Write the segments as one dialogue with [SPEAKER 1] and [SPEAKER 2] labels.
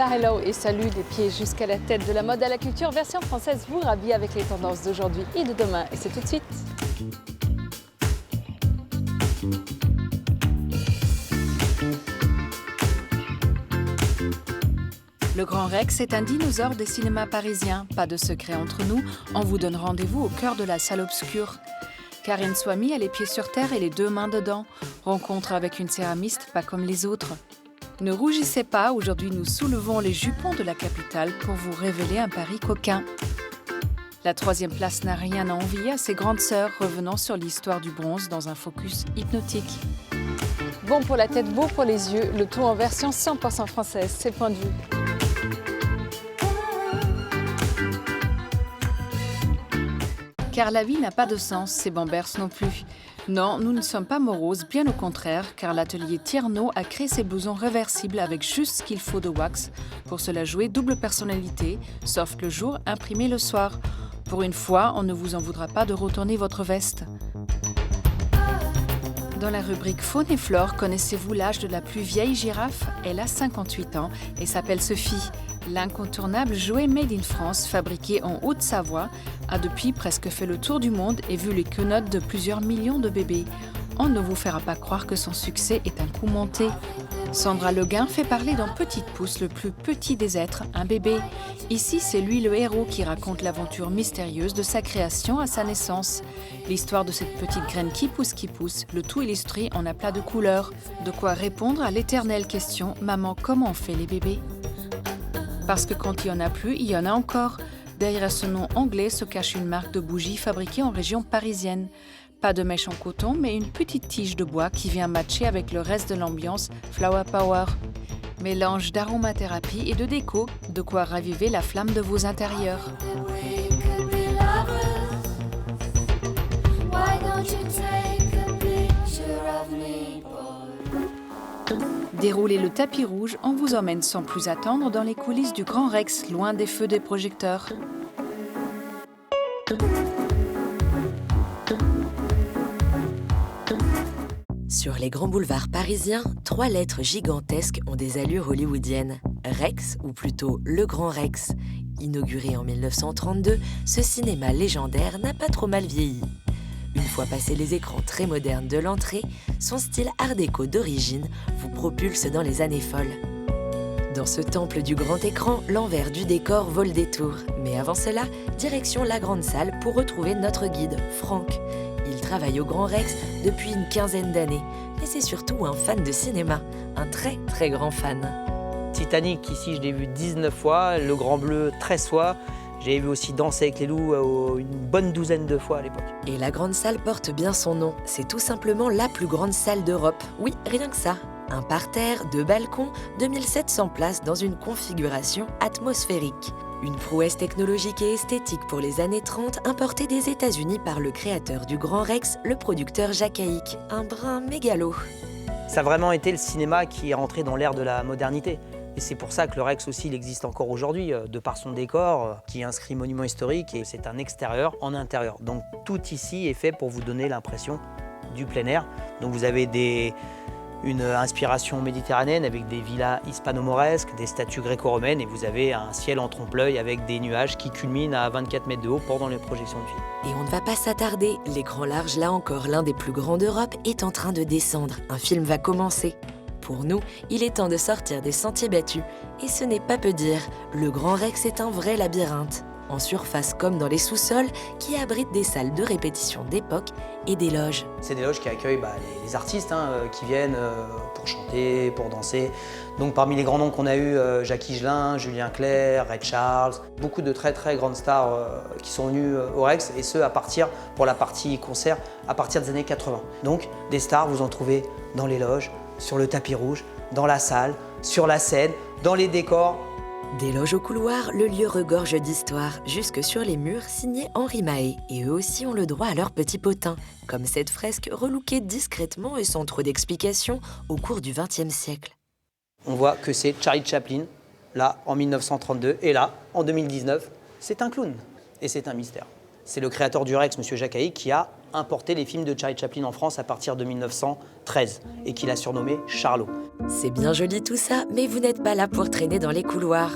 [SPEAKER 1] Hola Hello et salut des pieds jusqu'à la tête de la mode à la culture. Version française vous rhabille avec les tendances d'aujourd'hui et de demain. Et c'est tout de suite. Le Grand Rex est un dinosaure des cinémas parisiens. Pas de secret entre nous, on vous donne rendez-vous au cœur de la salle obscure. Karine Swamy a les pieds sur terre et les deux mains dedans. Rencontre avec une céramiste pas comme les autres. Ne rougissez pas, aujourd'hui nous soulevons les jupons de la capitale pour vous révéler un pari coquin. La troisième place n'a rien à envier à ses grandes sœurs, revenant sur l'histoire du bronze dans un focus hypnotique. Bon pour la tête, beau pour les yeux, le tout en version 100% française, c'est Point de vue. Car la vie n'a pas de sens, ses bambers non plus. Non, nous ne sommes pas moroses, bien au contraire, car l'atelier Tierno a créé ses blousons réversibles avec juste ce qu'il faut de wax. Pour cela jouer double personnalité, soft le jour, imprimé le soir. Pour une fois, on ne vous en voudra pas de retourner votre veste. Dans la rubrique Faune et Flore, connaissez-vous l'âge de la plus vieille girafe? Elle a 58 ans et s'appelle Sophie. L'incontournable jouet made in France, fabriqué en Haute-Savoie, a depuis presque fait le tour du monde et vu les quenottes de plusieurs millions de bébés. On ne vous fera pas croire que son succès est un coup monté. Sandra Leguin fait parler d'un Petite Pouce, le plus petit des êtres, un bébé. Ici, c'est lui le héros qui raconte l'aventure mystérieuse de sa création à sa naissance. L'histoire de cette petite graine qui pousse, le tout illustré en aplat de couleurs. De quoi répondre à l'éternelle question « Maman, comment on fait les bébés ?» Parce que quand il n'y en a plus, il y en a encore. Derrière ce nom anglais se cache une marque de bougies fabriquée en région parisienne. Pas de mèche en coton, mais une petite tige de bois qui vient matcher avec le reste de l'ambiance Flower Power. Mélange d'aromathérapie et de déco, de quoi raviver la flamme de vos intérieurs. Déroulez le tapis rouge, on vous emmène sans plus attendre dans les coulisses du Grand Rex, loin des feux des projecteurs.
[SPEAKER 2] Sur les grands boulevards parisiens, 3 lettres gigantesques ont des allures hollywoodiennes. Rex, ou plutôt le Grand Rex. Inauguré en 1932, ce cinéma légendaire n'a pas trop mal vieilli. Une fois passés les écrans très modernes de l'entrée, son style art déco d'origine vous propulse dans les années folles. Dans ce temple du grand écran, l'envers du décor vole des tours. Mais avant cela, direction la grande salle pour retrouver notre guide, Franck. Il travaille au Grand Rex depuis une quinzaine d'années, mais c'est surtout un fan de cinéma, un très très grand fan.
[SPEAKER 3] Titanic, ici je l'ai vu 19 fois, Le Grand Bleu 13 fois. J'ai vu aussi Danser avec les loups une bonne douzaine de fois à l'époque.
[SPEAKER 2] Et la grande salle porte bien son nom. C'est tout simplement la plus grande salle d'Europe. Oui, rien que ça. Un parterre, 2 balcons, 2700 places dans une configuration atmosphérique. Une prouesse technologique et esthétique pour les années 30, importée des États-Unis par le créateur du Grand Rex, le producteur Jacques Haïk. Un brin mégalo.
[SPEAKER 3] Ça a vraiment été le cinéma qui est rentré dans l'ère de la modernité. Et c'est pour ça que le Rex aussi, il existe encore aujourd'hui, de par son décor, qui est inscrit monument historique, et c'est un extérieur en intérieur. Donc tout ici est fait pour vous donner l'impression du plein air. Donc vous avez une inspiration méditerranéenne avec des villas hispano-mauresques, des statues gréco-romaines, et vous avez un ciel en trompe-l'œil avec des nuages qui culminent à 24 mètres de haut pendant les projections de films.
[SPEAKER 2] Et on ne va pas s'attarder, l'écran large, là encore l'un des plus grands d'Europe, est en train de descendre. Un film va commencer. Pour nous, il est temps de sortir des sentiers battus. Et ce n'est pas peu dire, le Grand Rex est un vrai labyrinthe. En surface comme dans les sous-sols, qui abritent des salles de répétition d'époque et des loges.
[SPEAKER 3] C'est des loges qui accueillent les artistes qui viennent pour chanter, pour danser. Donc parmi les grands noms qu'on a eu, Jacques Higelin, Julien Clerc, Ray Charles, beaucoup de très très grandes stars qui sont venues au Rex, et ce pour la partie concert, à partir des années 80. Donc des stars, vous en trouvez dans les loges, sur le tapis rouge, dans la salle, sur la scène, dans les décors.
[SPEAKER 2] Des loges au couloir, le lieu regorge d'histoire, jusque sur les murs signés Henri Mahé. Et eux aussi ont le droit à leur petit potin, comme cette fresque relookée discrètement et sans trop d'explications au cours du XXe siècle.
[SPEAKER 3] On voit que c'est Charlie Chaplin, là, en 1932, et là, en 2019, c'est un clown. Et c'est un mystère. C'est le créateur du Rex, M. Jacques Haïk, qui a importé les films de Charlie Chaplin en France à partir de 1913 et qu'il a surnommé Charlot.
[SPEAKER 2] C'est bien joli tout ça, mais vous n'êtes pas là pour traîner dans les couloirs.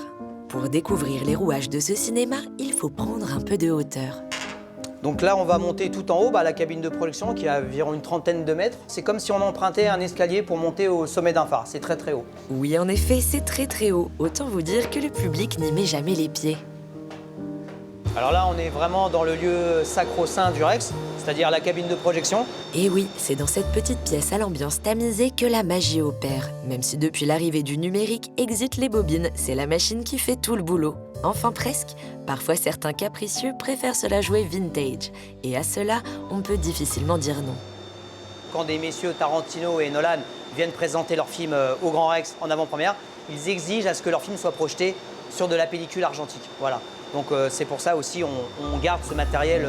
[SPEAKER 2] Pour découvrir les rouages de ce cinéma, il faut prendre un peu de hauteur.
[SPEAKER 3] Donc là, on va monter tout en haut, la cabine de projection qui a environ une trentaine de mètres. C'est comme si on empruntait un escalier pour monter au sommet d'un phare, c'est très très haut.
[SPEAKER 2] Oui, en effet, c'est très très haut. Autant vous dire que le public n'y met jamais les pieds.
[SPEAKER 3] Alors là, on est vraiment dans le lieu sacro-saint du Rex, c'est-à-dire la cabine de projection.
[SPEAKER 2] Et oui, c'est dans cette petite pièce à l'ambiance tamisée que la magie opère. Même si depuis l'arrivée du numérique exit les bobines, c'est la machine qui fait tout le boulot. Enfin presque. Parfois, certains capricieux préfèrent se la jouer vintage. Et à cela, on peut difficilement dire non.
[SPEAKER 3] Quand des messieurs Tarantino et Nolan viennent présenter leur film au Grand Rex en avant-première, ils exigent à ce que leur film soit projeté sur de la pellicule argentique. Voilà. Donc c'est pour ça aussi on garde ce matériel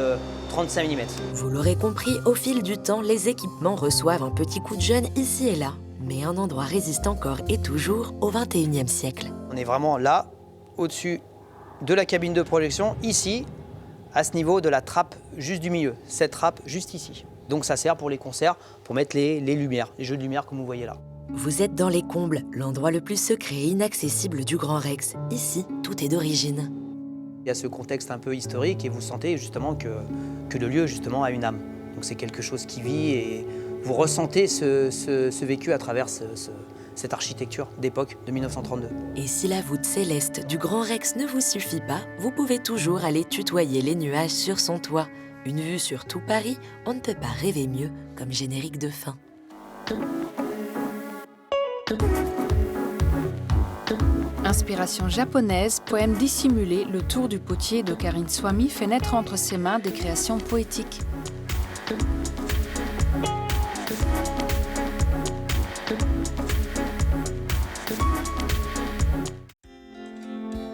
[SPEAKER 3] 35 mm.
[SPEAKER 2] Vous l'aurez compris, au fil du temps, les équipements reçoivent un petit coup de jeune ici et là. Mais un endroit résiste encore et toujours au XXIe siècle.
[SPEAKER 3] On est vraiment là, au-dessus de la cabine de projection, ici, à ce niveau de la trappe juste du milieu. Cette trappe juste ici. Donc ça sert pour les concerts, pour mettre les lumières, les jeux de lumière comme vous voyez là.
[SPEAKER 2] Vous êtes dans les combles, l'endroit le plus secret et inaccessible du Grand Rex. Ici, tout est d'origine.
[SPEAKER 3] Il y a ce contexte un peu historique et vous sentez justement que le lieu justement a une âme. Donc c'est quelque chose qui vit et vous ressentez ce vécu à travers cette architecture d'époque de 1932.
[SPEAKER 2] Et si la voûte céleste du Grand Rex ne vous suffit pas, vous pouvez toujours aller tutoyer les nuages sur son toit. Une vue sur tout Paris, on ne peut pas rêver mieux comme générique de fin.
[SPEAKER 1] Inspiration japonaise, poème dissimulé, le tour du potier de Karine Swamy fait naître entre ses mains des créations poétiques.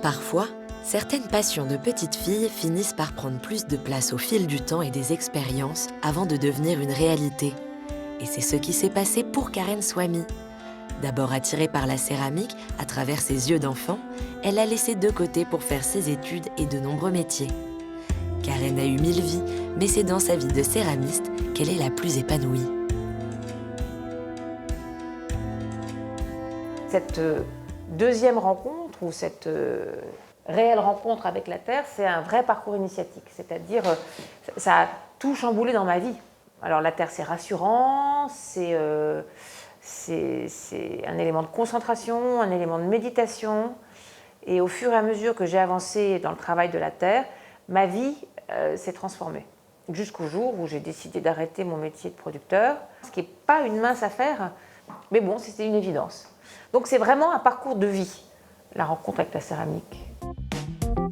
[SPEAKER 2] Parfois, certaines passions de petites filles finissent par prendre plus de place au fil du temps et des expériences avant de devenir une réalité. Et c'est ce qui s'est passé pour Karen Swamy. D'abord attirée par la céramique, à travers ses yeux d'enfant, elle a laissé de côté pour faire ses études et de nombreux métiers. Karen a eu 1000 vies, mais c'est dans sa vie de céramiste qu'elle est la plus épanouie.
[SPEAKER 4] Cette deuxième rencontre, ou cette réelle rencontre avec la Terre, c'est un vrai parcours initiatique. C'est-à-dire, ça a tout chamboulé dans ma vie. Alors la Terre, c'est rassurant, c'est un élément de concentration, un élément de méditation. Et au fur et à mesure que j'ai avancé dans le travail de la Terre, ma vie s'est transformée. Jusqu'au jour où j'ai décidé d'arrêter mon métier de producteur, ce qui n'est pas une mince affaire, mais bon, c'était une évidence. Donc c'est vraiment un parcours de vie, la rencontre avec la céramique.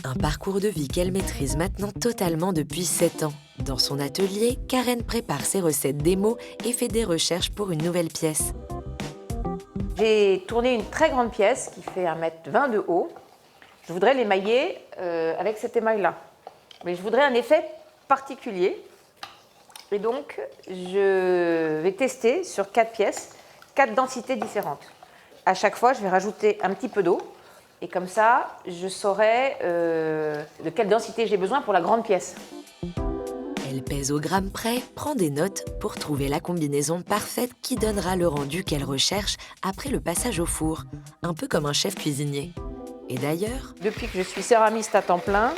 [SPEAKER 2] Un parcours de vie qu'elle maîtrise maintenant totalement depuis 7 ans. Dans son atelier, Karen prépare ses recettes démo et fait des recherches pour une nouvelle pièce.
[SPEAKER 4] J'ai tourné une très grande pièce qui fait 1,20 m de haut. Je voudrais l'émailler avec cet émail-là. Mais je voudrais un effet particulier. Et donc, je vais tester sur 4 pièces, 4 densités différentes. À chaque fois, je vais rajouter un petit peu d'eau. Et comme ça, je saurai de quelle densité j'ai besoin pour la grande pièce.
[SPEAKER 2] Elle pèse au gramme près, prend des notes pour trouver la combinaison parfaite qui donnera le rendu qu'elle recherche après le passage au four. Un peu comme un chef cuisinier. Et d'ailleurs...
[SPEAKER 4] Depuis que je suis céramiste à temps plein,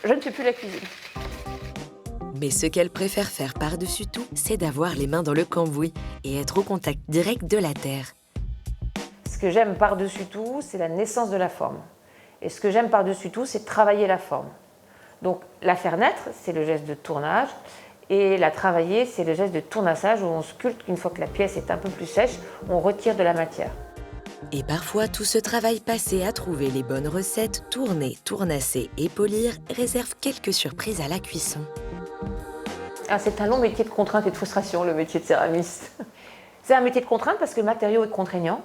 [SPEAKER 4] je ne fais plus la cuisine.
[SPEAKER 2] Mais ce qu'elle préfère faire par-dessus tout, c'est d'avoir les mains dans le cambouis et être au contact direct de la terre.
[SPEAKER 4] Ce que j'aime par-dessus tout, c'est la naissance de la forme. Et ce que j'aime par-dessus tout, c'est travailler la forme. Donc la faire naître, c'est le geste de tournage, et la travailler, c'est le geste de tournassage où on sculpte. Une fois que la pièce est un peu plus sèche, on retire de la matière.
[SPEAKER 2] Et parfois, tout ce travail passé à trouver les bonnes recettes, tourner, tournasser et polir, réserve quelques surprises à la cuisson.
[SPEAKER 4] Ah, c'est un long métier de contrainte et de frustration, le métier de céramiste. C'est un métier de contrainte parce que le matériau est contraignant,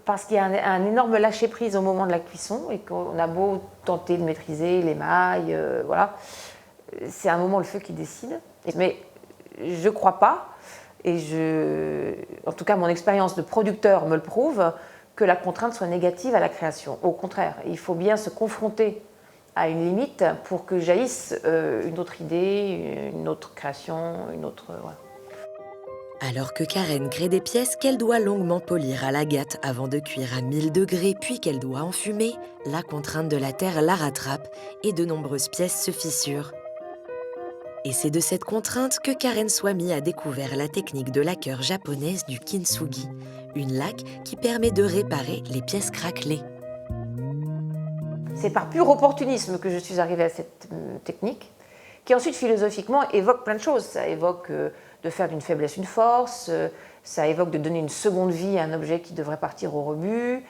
[SPEAKER 4] parce qu'il y a un énorme lâcher-prise au moment de la cuisson et qu'on a beau tenter de maîtriser l'émail, voilà. C'est à un moment le feu qui décide. Mais je ne crois pas, et en tout cas mon expérience de producteur me le prouve, que la contrainte soit négative à la création. Au contraire, il faut bien se confronter à une limite pour que jaillisse une autre idée, une autre création, une autre... Voilà.
[SPEAKER 2] Alors que Karen crée des pièces qu'elle doit longuement polir à l'agate avant de cuire à 1000 degrés, puis qu'elle doit enfumer, la contrainte de la terre la rattrape et de nombreuses pièces se fissurent. Et c'est de cette contrainte que Karen Swamy a découvert la technique de laqueur japonaise du kintsugi, une laque qui permet de réparer les pièces craquelées.
[SPEAKER 4] C'est par pur opportunisme que je suis arrivée à cette technique, qui ensuite philosophiquement évoque plein de choses. Ça évoque de faire d'une faiblesse une force, ça évoque de donner une seconde vie à un objet qui devrait partir au rebut.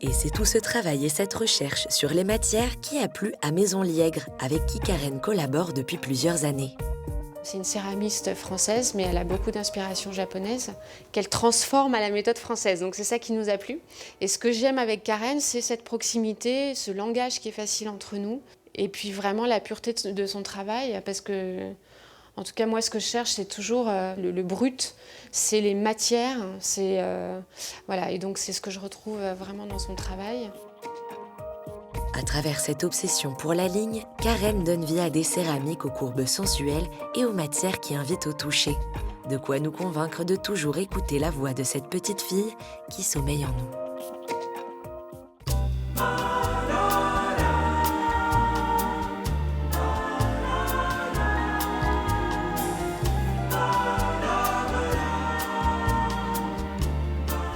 [SPEAKER 2] Et c'est tout ce travail et cette recherche sur les matières qui a plu à Maison Liègre, avec qui Karen collabore depuis plusieurs années.
[SPEAKER 5] C'est une céramiste française, mais elle a beaucoup d'inspiration japonaise, qu'elle transforme à la méthode française. Donc c'est ça qui nous a plu. Et ce que j'aime avec Karen, c'est cette proximité, ce langage qui est facile entre nous, et puis vraiment la pureté de son travail, parce que, en tout cas moi, ce que je cherche, c'est toujours le brut, c'est les matières, voilà, et donc c'est ce que je retrouve vraiment dans son travail.
[SPEAKER 2] À travers cette obsession pour la ligne, Karen donne vie à des céramiques aux courbes sensuelles et aux matières qui invitent au toucher. De quoi nous convaincre de toujours écouter la voix de cette petite fille qui sommeille en nous.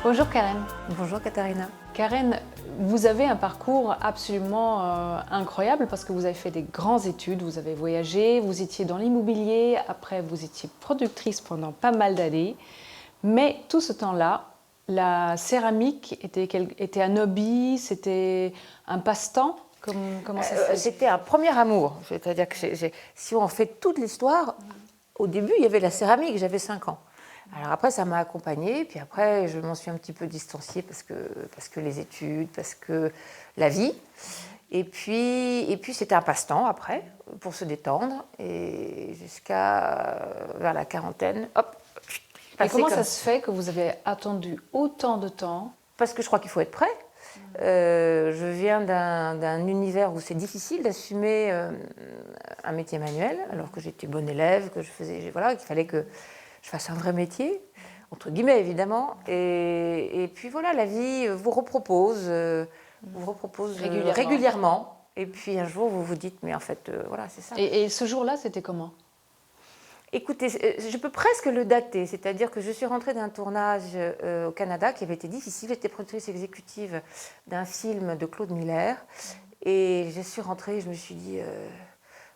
[SPEAKER 1] Bonjour Karen.
[SPEAKER 4] Bonjour Katharina.
[SPEAKER 1] Karen, vous avez un parcours absolument incroyable parce que vous avez fait des grandes études, vous avez voyagé, vous étiez dans l'immobilier, après vous étiez productrice pendant pas mal d'années. Mais tout ce temps-là, la céramique était un hobby, c'était un passe-temps. Comment ça se fait?
[SPEAKER 4] C'était un premier amour. C'est-à-dire que si on fait toute l'histoire, au début, il y avait la céramique, j'avais 5 ans. Alors après, ça m'a accompagnée, puis après, je m'en suis un petit peu distanciée parce que les études, parce que la vie. Et puis c'était un passe-temps après, pour se détendre, et jusqu'à vers la quarantaine, hop.
[SPEAKER 1] Et comment ça se fait que vous avez attendu autant de temps?
[SPEAKER 4] Parce que je crois qu'il faut être prêt. Je viens d'un univers où c'est difficile d'assumer un métier manuel, alors que j'étais bonne élève, que je faisais, voilà, qu'il fallait que je fasse un vrai métier, entre guillemets évidemment. Et puis voilà, la vie vous repropose régulièrement. Et puis un jour, vous vous dites, mais en fait, voilà, c'est ça.
[SPEAKER 1] Et ce jour-là, c'était comment?
[SPEAKER 4] Écoutez, je peux presque le dater, c'est-à-dire que je suis rentrée d'un tournage au Canada qui avait été difficile. J'étais productrice exécutive d'un film de Claude Miller. Et je suis rentrée et je me suis dit,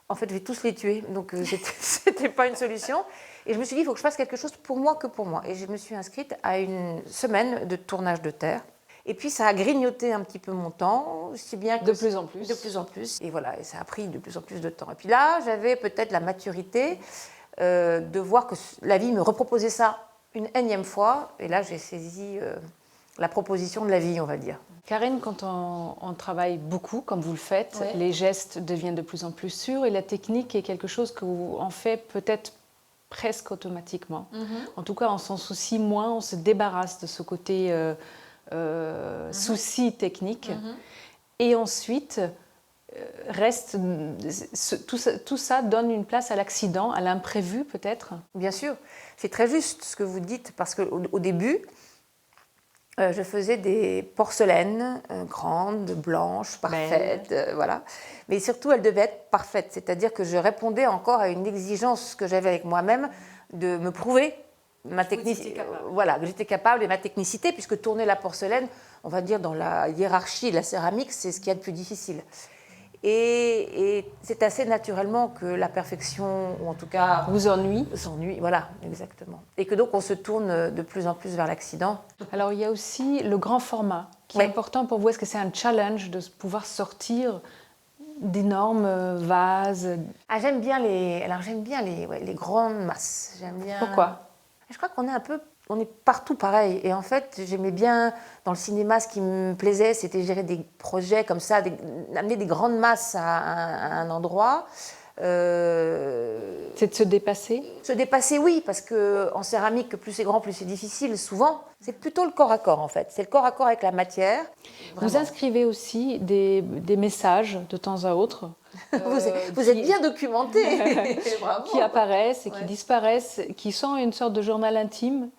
[SPEAKER 4] en fait, je vais tous les tuer. Donc, c'était pas une solution. Et je me suis dit, il faut que je fasse quelque chose pour moi que pour moi. Et je me suis inscrite à une semaine de tournage de terre. Et puis, ça a grignoté un petit peu mon temps, si bien que...
[SPEAKER 1] De plus en plus.
[SPEAKER 4] De plus en plus. Et voilà, et ça a pris de plus en plus de temps. Et puis là, j'avais peut-être la maturité de voir que la vie me reproposait ça une énième fois. Et là, j'ai saisi la proposition de la vie, on va dire.
[SPEAKER 1] Karen, quand on travaille beaucoup, comme vous le faites,
[SPEAKER 4] Ouais.
[SPEAKER 1] les gestes deviennent de plus en plus sûrs et la technique est quelque chose qu'on fait peut-être presque automatiquement. En tout cas, on s'en soucie moins, on se débarrasse de ce côté souci technique. Et ensuite, tout ça donne une place à l'accident, à l'imprévu peut-être.
[SPEAKER 4] Bien sûr, c'est très juste ce que vous dites, parce qu'au début, je faisais des porcelaines grandes, blanches, parfaites, voilà. Mais surtout, elles devaient être parfaites, c'est-à-dire que je répondais encore à une exigence que j'avais avec moi-même de me prouver ma technicité. Voilà, que j'étais capable et ma technicité, puisque tourner la porcelaine, on va dire dans la hiérarchie de la céramique, c'est ce qu'il y a de plus difficile. Et c'est assez naturellement que la perfection, ou en tout cas...
[SPEAKER 1] Vous ennuie.
[SPEAKER 4] S'ennuie, voilà, exactement. Et que donc on se tourne de plus en plus vers l'accident.
[SPEAKER 1] Alors il y a aussi le grand format qui est important pour vous. Est-ce que c'est un challenge de pouvoir sortir d'énormes vases?
[SPEAKER 4] Ah, j'aime bien les grandes masses. J'aime bien...
[SPEAKER 1] Pourquoi?
[SPEAKER 4] Je crois qu'on est partout pareil. Et en fait, j'aimais bien, dans le cinéma, ce qui me plaisait, c'était gérer des projets comme ça, amener des grandes masses à un endroit.
[SPEAKER 1] C'est de se dépasser?
[SPEAKER 4] Se dépasser, oui, parce qu'en céramique, plus c'est grand, plus c'est difficile. Souvent, c'est plutôt le corps à corps, en fait. C'est le corps à corps avec la matière.
[SPEAKER 1] Vous inscrivez aussi des messages de temps à autre
[SPEAKER 4] vous êtes bien documenté.
[SPEAKER 1] qui apparaissent et qui disparaissent, qui sont une sorte de journal intime.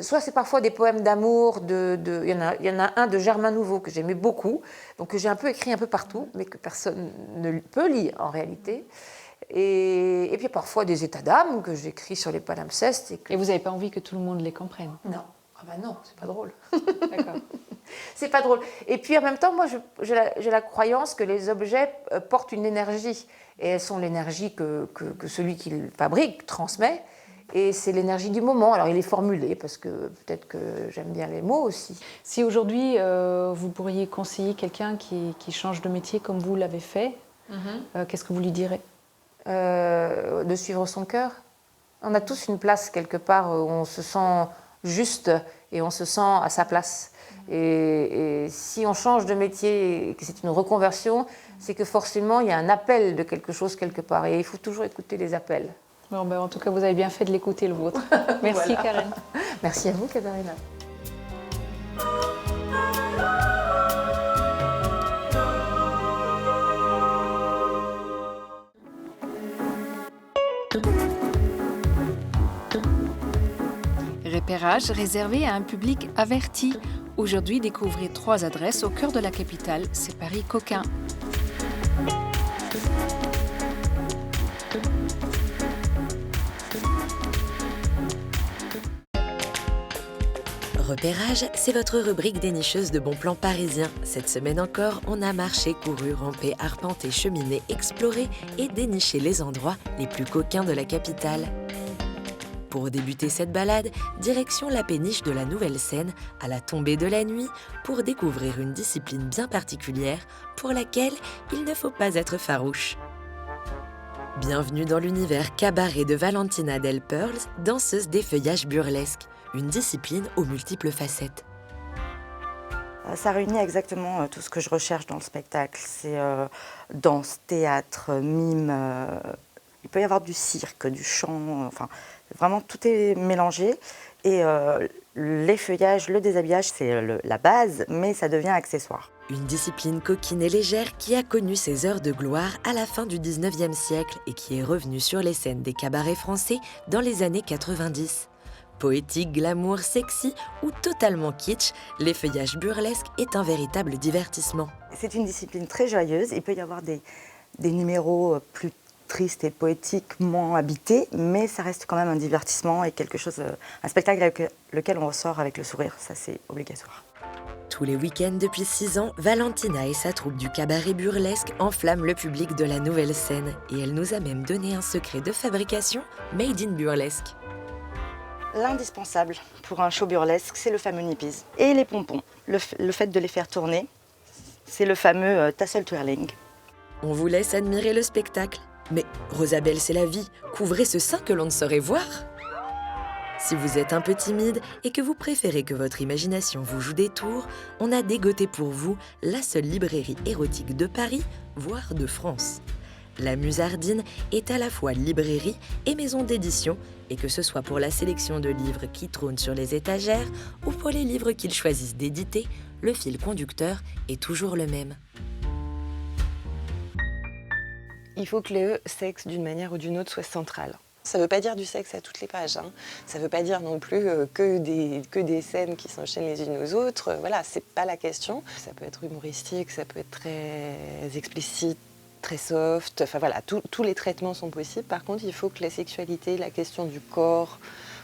[SPEAKER 4] Soit c'est parfois des poèmes d'amour, il y en a un de Germain Nouveau que j'aimais beaucoup, donc que j'ai un peu écrit un peu partout, mais que personne ne peut lire en réalité. Et puis parfois des états d'âme que j'écris sur les palimpsestes.
[SPEAKER 1] Et vous n'avez pas envie que tout le monde les comprenne?
[SPEAKER 4] Non. Ah ben non, c'est pas drôle.
[SPEAKER 1] D'accord.
[SPEAKER 4] C'est pas drôle. Et puis en même temps, moi, j'ai la croyance que les objets portent une énergie. Et elles sont l'énergie que celui qui le fabrique transmet. Et c'est l'énergie du moment. Alors il est formulé, parce que peut-être que j'aime bien les mots aussi.
[SPEAKER 1] Si aujourd'hui, vous pourriez conseiller quelqu'un qui change de métier comme vous l'avez fait, qu'est-ce que vous lui direz?
[SPEAKER 4] De suivre son cœur. On a tous une place quelque part où on se sent juste et on se sent à sa place. Et si on change de métier et que c'est une reconversion, c'est que forcément il y a un appel de quelque chose quelque part. Et il faut toujours écouter les appels.
[SPEAKER 1] Bon, ben, en tout cas, vous avez bien fait de l'écouter, le vôtre. Merci, voilà. Karen.
[SPEAKER 4] Merci à vous, Katharina.
[SPEAKER 1] Repérage réservé à un public averti. Aujourd'hui, découvrez 3 adresses au cœur de la capitale, c'est Paris-Cochin.
[SPEAKER 2] Repérage, c'est votre rubrique dénicheuse de bons plans parisiens. Cette semaine encore, on a marché, couru, rampé, arpenté, cheminé, exploré et déniché les endroits les plus coquins de la capitale. Pour débuter cette balade, direction la péniche de la Nouvelle-Seine, à la tombée de la nuit, pour découvrir une discipline bien particulière pour laquelle il ne faut pas être farouche. Bienvenue dans l'univers cabaret de Valentina Del Pearls, danseuse d'effeuillage burlesque, une discipline aux multiples facettes.
[SPEAKER 6] Ça réunit exactement tout ce que je recherche dans le spectacle. C'est danse, théâtre, mime. Il peut y avoir du cirque, du chant. Enfin, vraiment, tout est mélangé. Et l'effeuillage, le déshabillage, c'est la base, mais ça devient accessoire.
[SPEAKER 2] Une discipline coquine et légère qui a connu ses heures de gloire à la fin du 19e siècle et qui est revenue sur les scènes des cabarets français dans les années 90. Poétique, glamour, sexy ou totalement kitsch, l'effeuillage burlesque est un véritable divertissement.
[SPEAKER 6] C'est une discipline très joyeuse. Il peut y avoir des numéros plus tristes et poétiquement habités, mais ça reste quand même un divertissement et quelque chose, un spectacle avec lequel on ressort avec le sourire. Ça, c'est obligatoire.
[SPEAKER 2] Tous les week-ends depuis 6 ans, Valentina et sa troupe du cabaret burlesque enflamment le public de la Nouvelle-Seine. Et elle nous a même donné un secret de fabrication made in burlesque.
[SPEAKER 6] L'indispensable pour un show burlesque, c'est le fameux nippies. Et les pompons, le fait de les faire tourner, c'est le fameux tassel twirling.
[SPEAKER 2] On vous laisse admirer le spectacle. Mais Rosabelle, c'est la vie. Couvrez ce sein que l'on ne saurait voir. Si vous êtes un peu timide et que vous préférez que votre imagination vous joue des tours, on a dégoté pour vous la seule librairie érotique de Paris, voire de France. La Musardine est à la fois librairie et maison d'édition, et que ce soit pour la sélection de livres qui trônent sur les étagères ou pour les livres qu'ils choisissent d'éditer, le fil conducteur est toujours le même.
[SPEAKER 7] Il faut que le sexe, d'une manière ou d'une autre, soit central. Ça ne veut pas dire du sexe à toutes les pages. Ça ne veut pas dire non plus que des scènes qui s'enchaînent les unes aux autres. Voilà, c'est pas la question. Ça peut être humoristique, ça peut être très explicite, très soft. Enfin voilà, tous les traitements sont possibles. Par contre, il faut que la sexualité, la question du corps,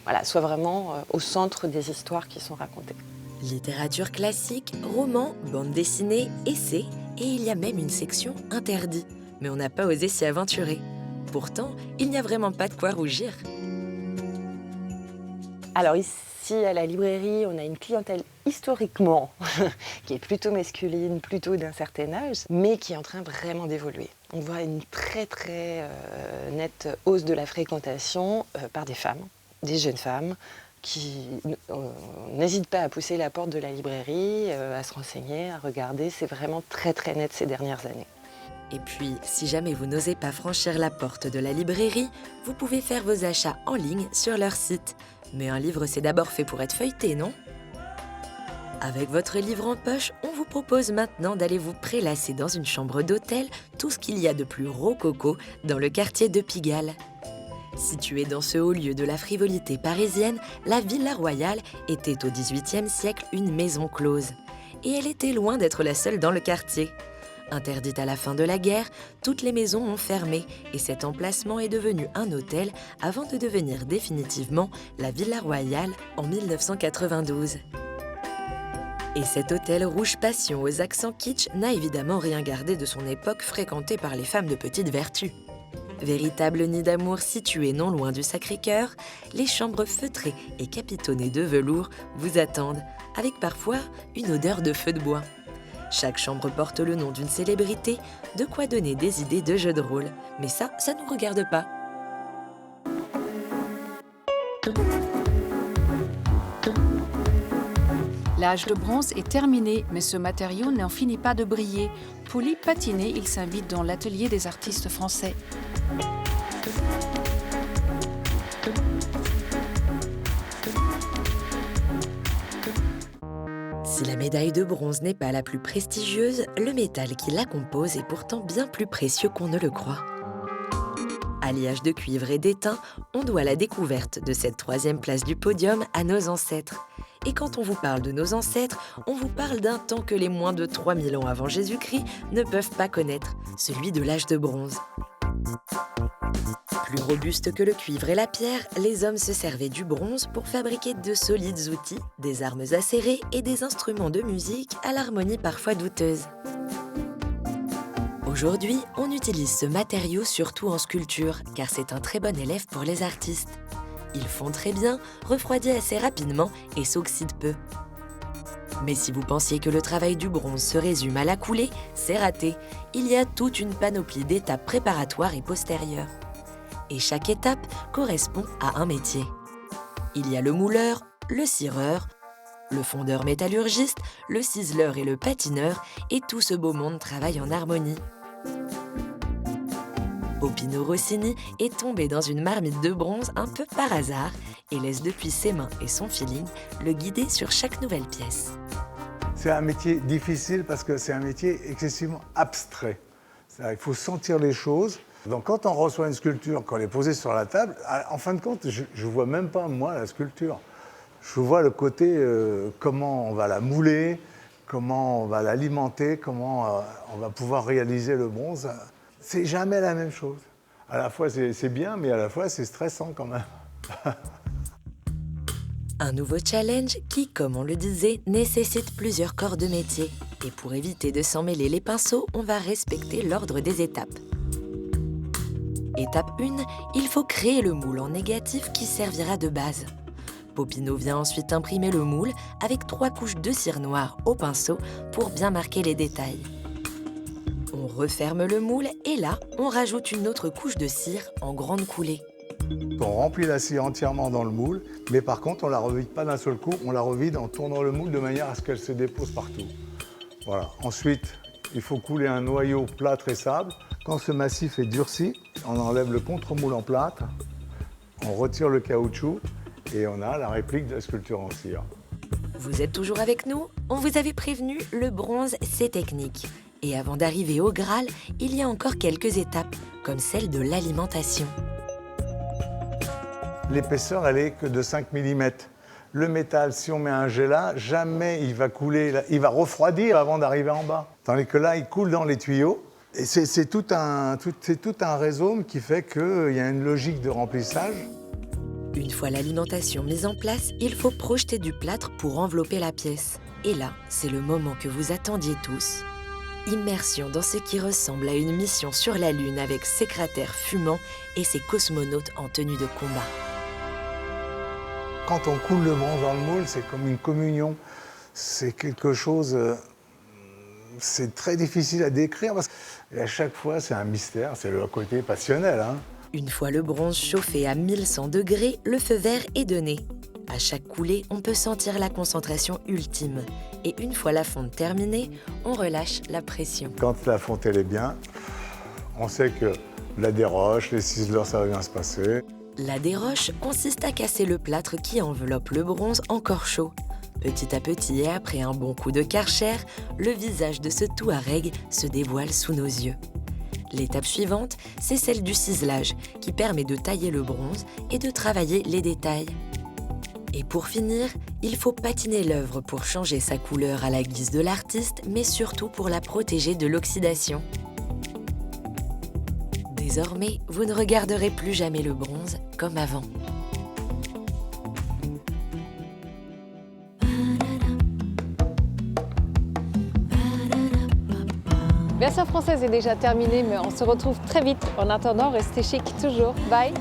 [SPEAKER 7] voilà, soit vraiment au centre des histoires qui sont racontées.
[SPEAKER 2] Littérature classique, romans, bande dessinée, essais, et il y a même une section interdit. Mais on n'a pas osé s'y aventurer. Pourtant, il n'y a vraiment pas de quoi rougir.
[SPEAKER 7] Alors ici, à la librairie, on a une clientèle historiquement qui est plutôt masculine, plutôt d'un certain âge, mais qui est en train vraiment d'évoluer. On voit une très nette hausse de la fréquentation par des femmes, des jeunes femmes, qui n'hésitent pas à pousser la porte de la librairie, à se renseigner, à regarder. C'est vraiment très net ces dernières années.
[SPEAKER 2] Et puis, si jamais vous n'osez pas franchir la porte de la librairie, vous pouvez faire vos achats en ligne sur leur site. Mais un livre, c'est d'abord fait pour être feuilleté, non ? Avec votre livre en poche, on vous propose maintenant d'aller vous prélasser dans une chambre d'hôtel, tout ce qu'il y a de plus rococo dans le quartier de Pigalle. Située dans ce haut lieu de la frivolité parisienne, la Villa Royale était au XVIIIe siècle une maison close. Et elle était loin d'être la seule dans le quartier. Interdite à la fin de la guerre, toutes les maisons ont fermé et cet emplacement est devenu un hôtel avant de devenir définitivement la Villa Royale en 1992. Et cet hôtel rouge passion aux accents kitsch n'a évidemment rien gardé de son époque fréquentée par les femmes de petite vertu. Véritable nid d'amour situé non loin du Sacré-Cœur, les chambres feutrées et capitonnées de velours vous attendent, avec parfois une odeur de feu de bois. Chaque chambre porte le nom d'une célébrité, de quoi donner des idées de jeux de rôle. Mais ça ne nous regarde pas.
[SPEAKER 1] L'âge de bronze est terminé, mais ce matériau n'en finit pas de briller. Poli patiné, il s'invite dans l'atelier des artistes français.
[SPEAKER 2] Si la médaille de bronze n'est pas la plus prestigieuse, le métal qui la compose est pourtant bien plus précieux qu'on ne le croit. Alliage de cuivre et d'étain, on doit la découverte de cette 3e place du podium à nos ancêtres. Et quand on vous parle de nos ancêtres, on vous parle d'un temps que les moins de 3000 ans avant Jésus-Christ ne peuvent pas connaître, celui de l'âge de bronze. Plus robustes que le cuivre et la pierre, les hommes se servaient du bronze pour fabriquer de solides outils, des armes acérées et des instruments de musique à l'harmonie parfois douteuse. Aujourd'hui, on utilise ce matériau surtout en sculpture, car c'est un très bon élève pour les artistes. Il fond très bien, refroidit assez rapidement et s'oxyde peu. Mais si vous pensiez que le travail du bronze se résume à la coulée, c'est raté. Il y a toute une panoplie d'étapes préparatoires et postérieures. Et chaque étape correspond à un métier. Il y a le mouleur, le cireur, le fondeur métallurgiste, le ciseleur et le patineur, et tout ce beau monde travaille en harmonie. Popino Rossini est tombé dans une marmite de bronze un peu par hasard et laisse depuis ses mains et son feeling le guider sur chaque nouvelle pièce.
[SPEAKER 8] C'est un métier difficile parce que c'est un métier excessivement abstrait. Il faut sentir les choses. Donc quand on reçoit une sculpture, quand elle est posée sur la table, en fin de compte, je ne vois même pas moi la sculpture. Je vois le côté comment on va la mouler, comment on va l'alimenter, comment on va pouvoir réaliser le bronze. C'est jamais la même chose. À la fois c'est bien, mais à la fois c'est stressant quand même.
[SPEAKER 2] Un nouveau challenge qui, comme on le disait, nécessite plusieurs corps de métier. Et pour éviter de s'en mêler les pinceaux, on va respecter l'ordre des étapes. Étape 1, il faut créer le moule en négatif qui servira de base. Popino vient ensuite imprimer le moule avec 3 couches de cire noire au pinceau pour bien marquer les détails. On referme le moule et là, on rajoute une autre couche de cire en grande coulée.
[SPEAKER 8] On remplit la cire entièrement dans le moule, mais par contre, on ne la revide pas d'un seul coup, on la revide en tournant le moule de manière à ce qu'elle se dépose partout. Voilà. Ensuite, il faut couler un noyau plâtre et sable. Quand ce massif est durci, on enlève le contre-moule en plâtre, on retire le caoutchouc et on a la réplique de la sculpture en cire.
[SPEAKER 2] Vous êtes toujours avec nous ? On vous avait prévenu, le bronze, c'est technique. Et avant d'arriver au Graal, il y a encore quelques étapes, comme celle de l'alimentation.
[SPEAKER 8] L'épaisseur, elle est que de 5 mm. Le métal, si on met un jet là, jamais il va couler, il va refroidir avant d'arriver en bas. Tandis que là, il coule dans les tuyaux. Et c'est tout un réseau qui fait qu'il y a une logique de remplissage.
[SPEAKER 2] Une fois l'alimentation mise en place, il faut projeter du plâtre pour envelopper la pièce. Et là, c'est le moment que vous attendiez tous. Immersion dans ce qui ressemble à une mission sur la Lune avec ses cratères fumants et ses cosmonautes en tenue de combat.
[SPEAKER 8] Quand on coule le bronze dans le moule, c'est comme une communion. C'est quelque chose... c'est très difficile à décrire parce qu'à chaque fois, c'est un mystère, c'est le côté passionnel.
[SPEAKER 2] Une fois le bronze chauffé à 1100 degrés, le feu vert est donné. À chaque coulée, on peut sentir la concentration ultime. Et une fois la fonte terminée, on relâche la pression.
[SPEAKER 8] Quand la fonte elle est bien, On sait que la déroche, les ciseleurs, ça va bien se passer.
[SPEAKER 2] La déroche consiste à casser le plâtre qui enveloppe le bronze encore chaud. Petit à petit et après un bon coup de karcher, le visage de ce Touareg se dévoile sous nos yeux. L'étape suivante, c'est celle du ciselage, qui permet de tailler le bronze et de travailler les détails. Et pour finir, il faut patiner l'œuvre pour changer sa couleur à la guise de l'artiste, mais surtout pour la protéger de l'oxydation. Désormais, vous ne regarderez plus jamais le bronze comme avant.
[SPEAKER 9] Version française est déjà terminée, mais on se retrouve très vite. En attendant, restez chic toujours. Bye!